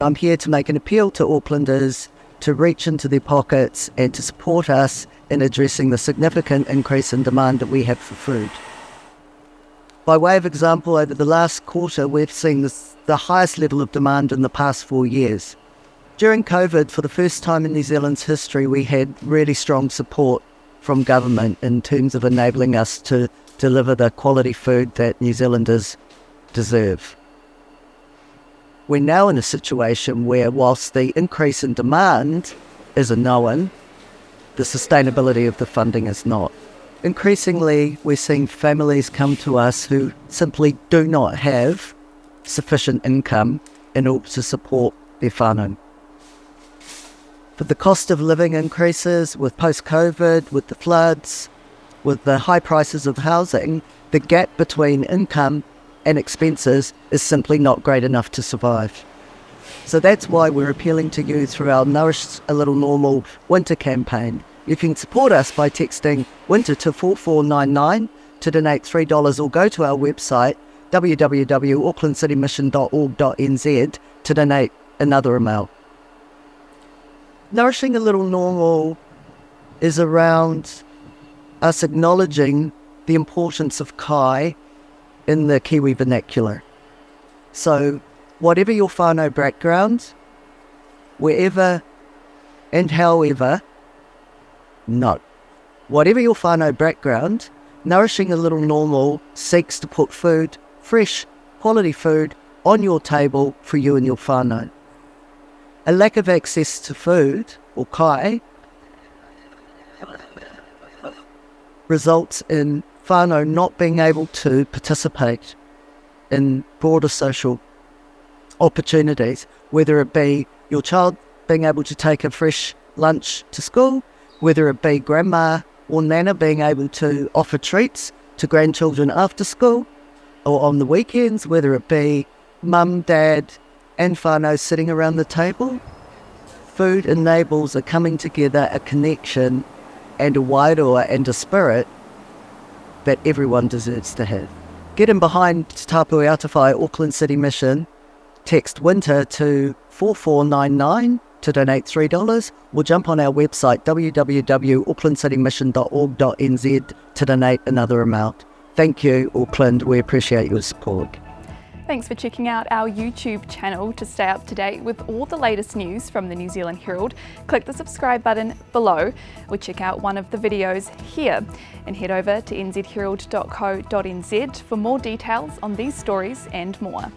I'm here to make an appeal to Aucklanders to reach into their pockets and to support us in addressing the significant increase in demand that we have for food. By way of example, over the last quarter, we've seen the highest level of demand in the past 4 years. During COVID, for the first time in New Zealand's history, we had really strong support from government in terms of enabling us to deliver the quality food that New Zealanders deserve. We're now in a situation where, whilst the increase in demand is a known, the sustainability of the funding is not. Increasingly, we're seeing families come to us who simply do not have sufficient income in order to support their whānau. But the cost of living increases with post-COVID, with the floods, with the high prices of housing, the gap between income and expenses is simply not great enough to survive. So that's why we're appealing to you through our Nourish a Little Normal winter campaign. You can support us by texting winter to 4499 to donate $3, or go to our website www.aucklandcitymission.org.nz to donate another amount. Nourishing a Little Normal is around us acknowledging the importance of kai in the Kiwi vernacular. So whatever your whānau background, wherever and however, whatever your whānau background, Nourishing a Little Normal seeks to put food, fresh, quality food, on your table for you and your whānau. A lack of access to food, or kai, results in whānau not being able to participate in broader social opportunities, whether it be your child being able to take a fresh lunch to school, whether it be grandma or nana being able to offer treats to grandchildren after school or on the weekends, whether it be mum, dad and whānau sitting around the table. Food enables a coming together, a connection and a wairoa and a spirit that everyone deserves to have. Get in behind Tāpui Atawhai Auckland City Mission, text winter to 4499 to donate $3, or jump on our website www.aucklandcitymission.org.nz to donate another amount. Thank you, Auckland. We appreciate your support. Thanks for checking out our YouTube channel to stay up to date with all the latest news from the New Zealand Herald. Click the subscribe button below or check out one of the videos here, and head over to nzherald.co.nz for more details on these stories and more.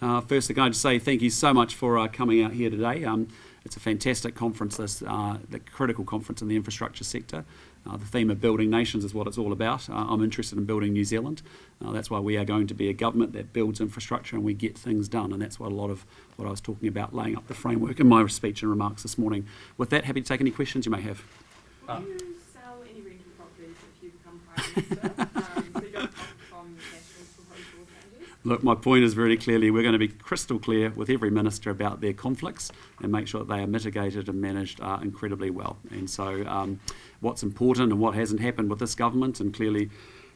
First, I'm going to say thank you so much for coming out here today. It's a fantastic conference, the critical conference in the infrastructure sector. The theme of building nations is what it's all about. I'm interested in building New Zealand. That's why we are going to be a government that builds infrastructure and we get things done. And that's what a lot of what I was talking about, laying up the framework in my speech and remarks this morning. With that, happy to take any questions you may have. Will you sell any rental properties if you become Prime Minister? So you don't come from National's proposal changes? Look, my point is very clearly we're going to be crystal clear with every minister about their conflicts and make sure that they are mitigated and managed incredibly well. And so what's important and what hasn't happened with this government, and clearly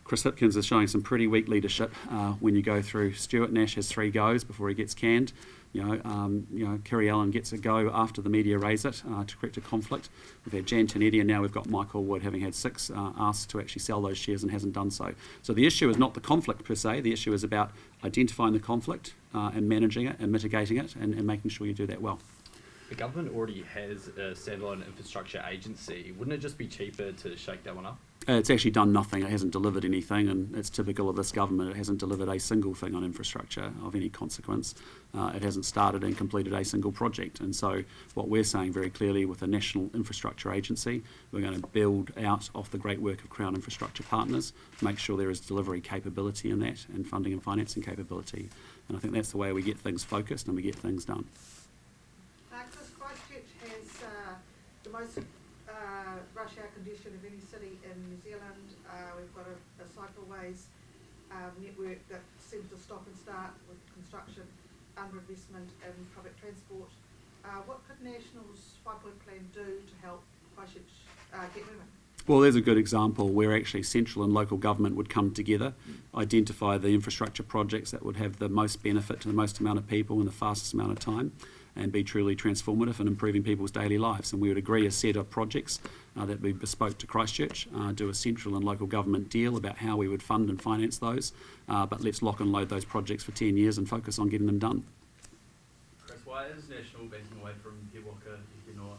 Chris Hipkins is showing some pretty weak leadership when you go through. Stuart Nash has 3 goes before he gets canned. Kerry Allen gets a go after the media raise it to correct a conflict. We've had Jan Tinetti, and now we've got Michael Wood having had 6 asked to actually sell those shares and hasn't done so. So the issue is not the conflict per se. The issue is about identifying the conflict and managing it and mitigating it and making sure you do that well. The government already has a standalone infrastructure agency. Wouldn't it just be cheaper to shake that one up? It's actually done nothing. It hasn't delivered anything, and it's typical of this government. It hasn't delivered a single thing on infrastructure of any consequence. It hasn't started and completed a single project. And so what we're saying very clearly with a national infrastructure agency, we're going to build out off the great work of Crown Infrastructure Partners, make sure there is delivery capability in that and funding and financing capability. And I think that's the way we get things focused and we get things done. Christchurch has the most rush hour condition of any city in New Zealand. We've got a cycleways network that seems to stop and start with construction, underinvestment in public transport. What could National's 5-point plan do to help Christchurch get moving? Well, there's a good example where actually central and local government would come together, identify the infrastructure projects that would have the most benefit to the most amount of people in the fastest amount of time, and be truly transformative in improving people's daily lives. And we would agree a set of projects that would be bespoke to Christchurch, do a central and local government deal about how we would fund and finance those, but let's lock and load those projects for 10 years and focus on getting them done. Chris, why is National backing away from Te Waka Ike Noa?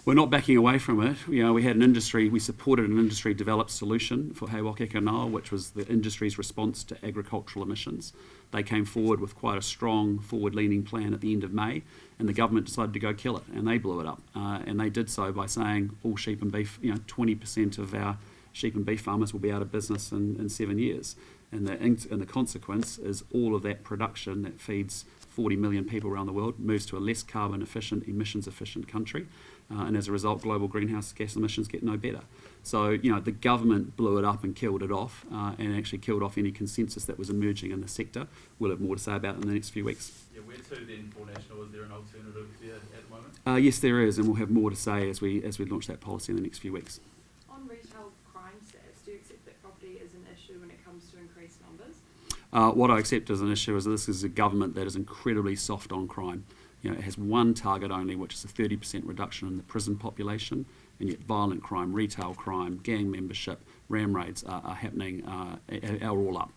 We're not backing away from it. We had we supported an industry developed solution for He Waka Ike Noa, which was the industry's response to agricultural emissions. They came forward with quite a strong forward-leaning plan at the end of May, and the government decided to go kill it, and they blew it up. And they did so by saying all sheep and beef, 20% of our sheep and beef farmers will be out of business in 7 years. And the consequence is all of that production that feeds 40 million people around the world moves to a less carbon efficient, emissions efficient country. And as a result, global greenhouse gas emissions get no better. So, the government blew it up and killed it off and actually killed off any consensus that was emerging in the sector. We'll have more to say about it in the next few weeks. Yeah, where to then for National? Is there an alternative there at the moment? Yes, there is, and we'll have more to say as we launch that policy in the next few weeks. On retail crime stats, do you accept that property is an issue when it comes to increased numbers? What I accept as an issue is that this is a government that is incredibly soft on crime. It has one target only, which is a 30% reduction in the prison population, and yet violent crime, retail crime, gang membership, ram raids are happening, are all up.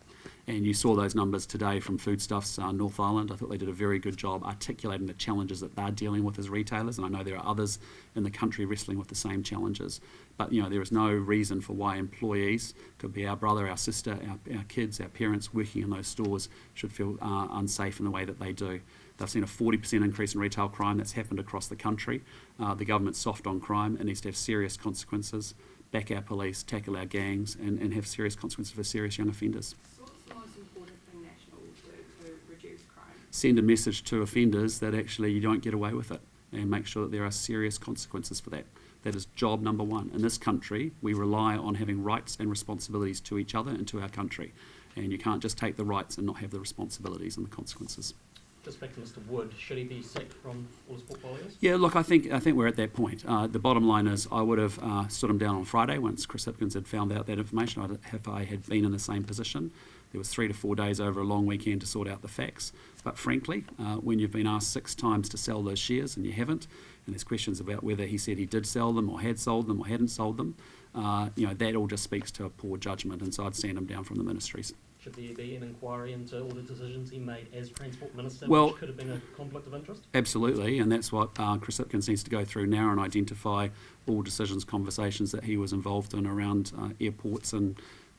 And you saw those numbers today from Foodstuffs North Island. I thought they did a very good job articulating the challenges that they're dealing with as retailers, and I know there are others in the country wrestling with the same challenges. But there is no reason for why employees, could be our brother, our sister, our kids, our parents working in those stores should feel unsafe in the way that they do. They've seen a 40% increase in retail crime. That's happened across the country. The government's soft on crime. It needs to have serious consequences, back our police, tackle our gangs, and have serious consequences for serious young offenders. So what's the most important thing National will do to reduce crime? Send a message to offenders that actually you don't get away with it, and make sure that there are serious consequences for that. That is job number one. In this country, we rely on having rights and responsibilities to each other and to our country. And you can't just take the rights and not have the responsibilities and the consequences. Just back to Mr. Wood, should he be sacked from all his portfolios? Yeah, look, I think we're at that point. The bottom line is I would have stood him down on Friday once Chris Hipkins had found out that information. If I had been in the same position. There was 3 to 4 days over a long weekend to sort out the facts. But frankly, when you've been asked 6 times to sell those shares and you haven't, and there's questions about whether he said he did sell them or had sold them or hadn't sold them, that all just speaks to a poor judgment, and so I'd stand him down from the ministries. Should there be an inquiry into all the decisions he made as Transport Minister, Well, which could have been a conflict of interest? Absolutely, and that's what Chris Hipkins needs to go through now and identify all decisions, conversations that he was involved in around airports and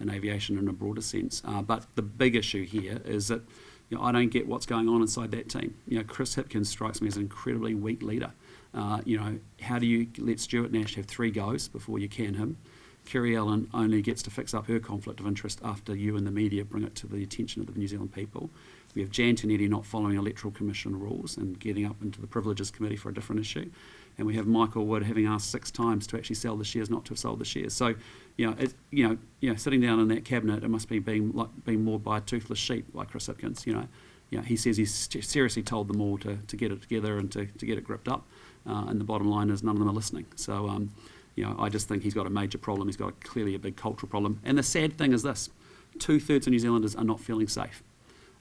aviation in a broader sense. But the big issue here is that I don't get what's going on inside that team. Chris Hipkins strikes me as an incredibly weak leader. How do you let Stuart Nash have 3 goes before you can him? Kerry Allen only gets to fix up her conflict of interest after you and the media bring it to the attention of the New Zealand people. We have Jan Tinetti not following Electoral Commission rules and getting up into the Privileges Committee for a different issue. And we have Michael Wood having asked 6 times to actually sell the shares, not to have sold the shares. So, sitting down in that cabinet, it must be being moored by a toothless sheep like Chris Hipkins. He says he's seriously told them all to get it together and to get it gripped up. And the bottom line is none of them are listening. So, I just think he's got a major problem. He's got clearly a big cultural problem. And the sad thing is this: 2/3 of New Zealanders are not feeling safe.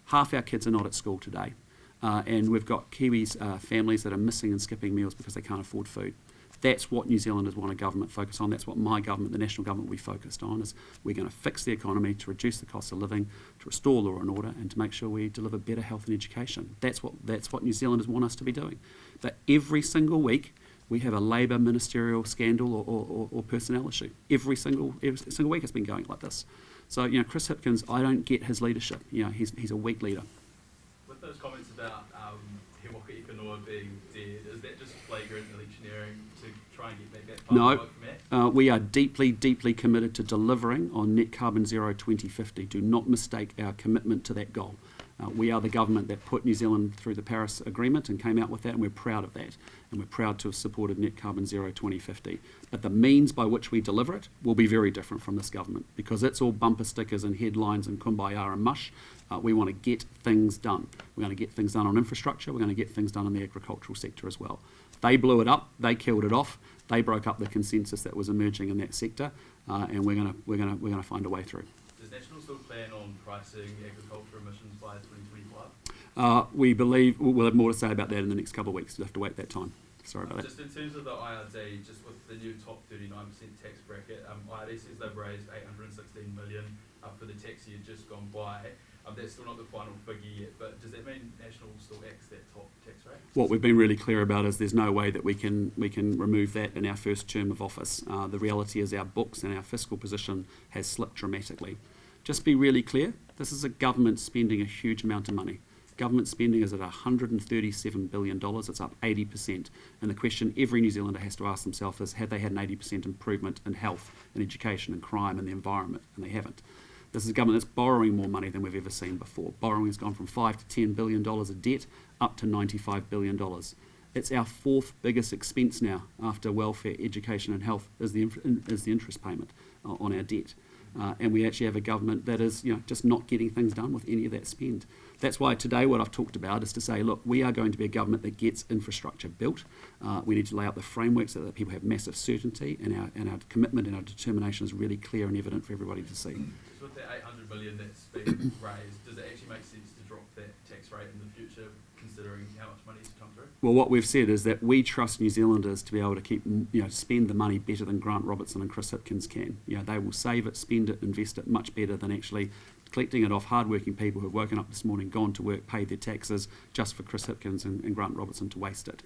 Half our kids are not at school today. And we've got Kiwis, families that are missing and skipping meals because they can't afford food. That's what New Zealanders want a government focus on. That's what my government, the national government, will be focused on, is we're going to fix the economy to reduce the cost of living, to restore law and order, and to make sure we deliver better health and education. That's what New Zealanders want us to be doing. But every single week, we have a Labour ministerial scandal or personnel issue. Every single week it's been going like this. So, Chris Hipkins, I don't get his leadership. He's a weak leader. With those comments about He Waka Ikanoa being dead, is that just flagrant electioneering to try and get back that final vote from Matt? We are deeply, deeply committed to delivering on net carbon zero 2050. Do not mistake our commitment to that goal. We are the government that put New Zealand through the Paris Agreement and came out with that, and we're proud of that. And we're proud to have supported net carbon zero 2050. But the means by which we deliver it will be very different from this government, because it's all bumper stickers and headlines and kumbaya and mush. We want to get things done. We're going to get things done on infrastructure. We're going to get things done in the agricultural sector as well. They blew it up. They killed it off. They broke up the consensus that was emerging in that sector, and we're going to find a way through. Does National still plan on pricing agriculture emissions by 2025? We believe we'll have more to say about that in the next couple of weeks. You'll have to wait that time. Sorry about that. Just in terms of the IRD, just with the new top 39% tax bracket, IRD says they've raised $816 million for the tax year just gone by. That's still not the final figure yet, but does that mean National still acts that top tax rate? What we've been really clear about is there's no way that we can remove that in our first term of office. The reality is our books and our fiscal position has slipped dramatically. Just be really clear, this is a government spending a huge amount of money. Government spending is at $137 billion, it's up 80%. And the question every New Zealander has to ask themselves is, have they had an 80% improvement in health, in education, and crime, and the environment? And they haven't. This is a government that's borrowing more money than we've ever seen before. Borrowing has gone from $5 to $10 billion of debt up to $95 billion. It's our 4th biggest expense now after welfare, education and health is the interest payment on our debt. And we actually have a government that is just not getting things done with any of that spend. That's why today what I've talked about is to say, look, we are going to be a government that gets infrastructure built. We need to lay out the framework so that people have massive certainty, and our commitment and our determination is really clear and evident for everybody to see. So with the $800 million that's been raised, does it actually make sense to drop that tax rate in the future, considering how much money has come through? Well, what we've said is that we trust New Zealanders to be able to keep, spend the money better than Grant Robertson and Chris Hipkins can. They will save it, spend it, invest it much better than actually collecting it off hard-working people who have woken up this morning, gone to work, paid their taxes just for Chris Hipkins and Grant Robertson to waste it.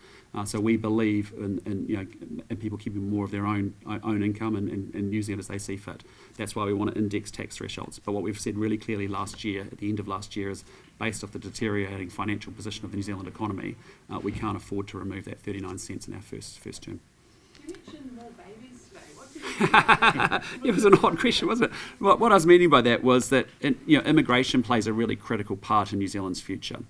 So we believe in people keeping more of their own income and using it as they see fit. That's why we want to index tax thresholds. But what we've said really clearly last year, at the end of last year, is based off the deteriorating financial position of the New Zealand economy, we can't afford to remove that 39 cents in our first term. You mentioned more babies today. What do you It was an odd question, wasn't it? What I was meaning by that was that immigration plays a really critical part in New Zealand's future.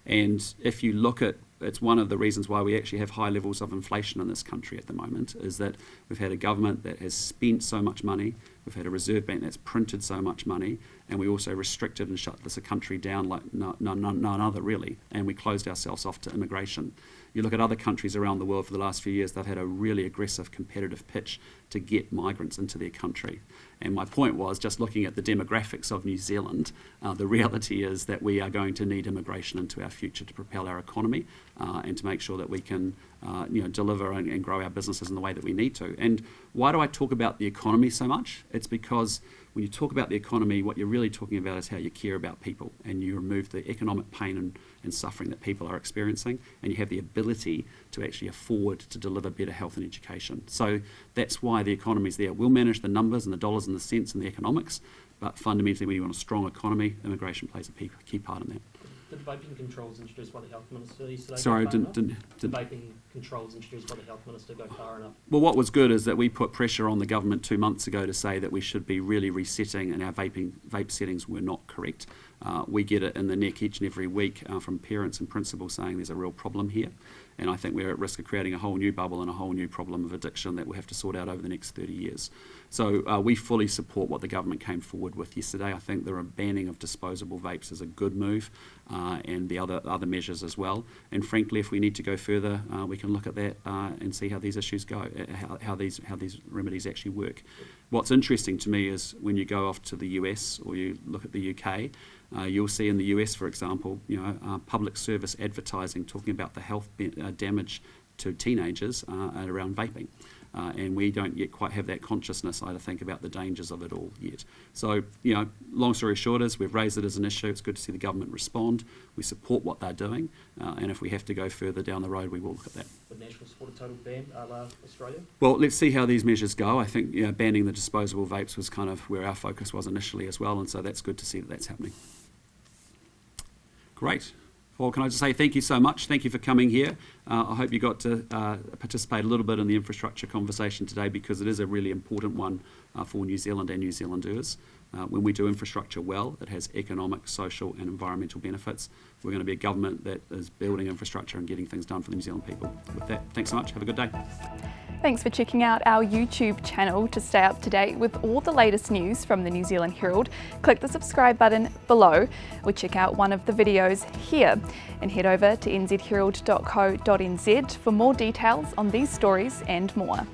And if you look at, it's one of the reasons why we actually have high levels of inflation in this country at the moment, is that we've had a government that has spent so much money, we've had a Reserve Bank that's printed so much money, and we also restricted and shut this country down like none other really, and we closed ourselves off to immigration. You look at other countries around the world for the last few years, they've had a really aggressive competitive pitch to get migrants into their country. And my point was, just looking at the demographics of New Zealand, the reality is that we are going to need immigration into our future to propel our economy and to make sure that we can deliver and grow our businesses in the way that we need to. And why do I talk about the economy so much? It's because when you talk about the economy, what you're really talking about is how you care about people, and you remove the economic pain and suffering that people are experiencing, and you have the ability to actually afford to deliver better health and education. So that's why the economy is there. We'll manage the numbers and the dollars and the cents and the economics, but fundamentally when you want a strong economy, immigration plays a key part in that. Did vaping controls introduced by the Health Minister yesterday Sorry, go far didn't, enough? didn't, Did didn't. vaping controls introduced by the Health Minister go far enough? Well, what was good is that we put pressure on the government 2 months ago to say that we should be really resetting, and our vape settings were not correct. We get it in the neck each and every week from parents and principals saying there's a real problem here, and I think we're at risk of creating a whole new bubble and a whole new problem of addiction that we'll have to sort out over the next 30 years. So we fully support what the government came forward with yesterday. I think the banning of disposable vapes is a good move, and the other measures as well. And frankly, if we need to go further, we can look at that and see how these issues go, how these remedies actually work. What's interesting to me is when you go off to the US or you look at the UK, you'll see in the US, for example, public service advertising talking about the health damage to teenagers around vaping. And we don't yet quite have that consciousness, I think, about the dangers of it all yet. So, long story short is we've raised it as an issue. It's good to see the government respond. We support what they're doing, and if we have to go further down the road, we will look at that. Would national support a total ban a la Australia? Well, let's see how these measures go. I think banning the disposable vapes was kind of where our focus was initially as well, and so that's good to see that that's happening. Great. Well, can I just say thank you so much. Thank you for coming here. I hope you got to participate a little bit in the infrastructure conversation today, because it is a really important one for New Zealand and New Zealanders. When we do infrastructure well, it has economic, social and environmental benefits. We're going to be a government that is building infrastructure and getting things done for the New Zealand people. With that, thanks so much. Have a good day. Thanks for checking out our YouTube channel to stay up to date with all the latest news from the New Zealand Herald. Click the subscribe button below or check out one of the videos here, and head over to nzherald.co.nz for more details on these stories and more.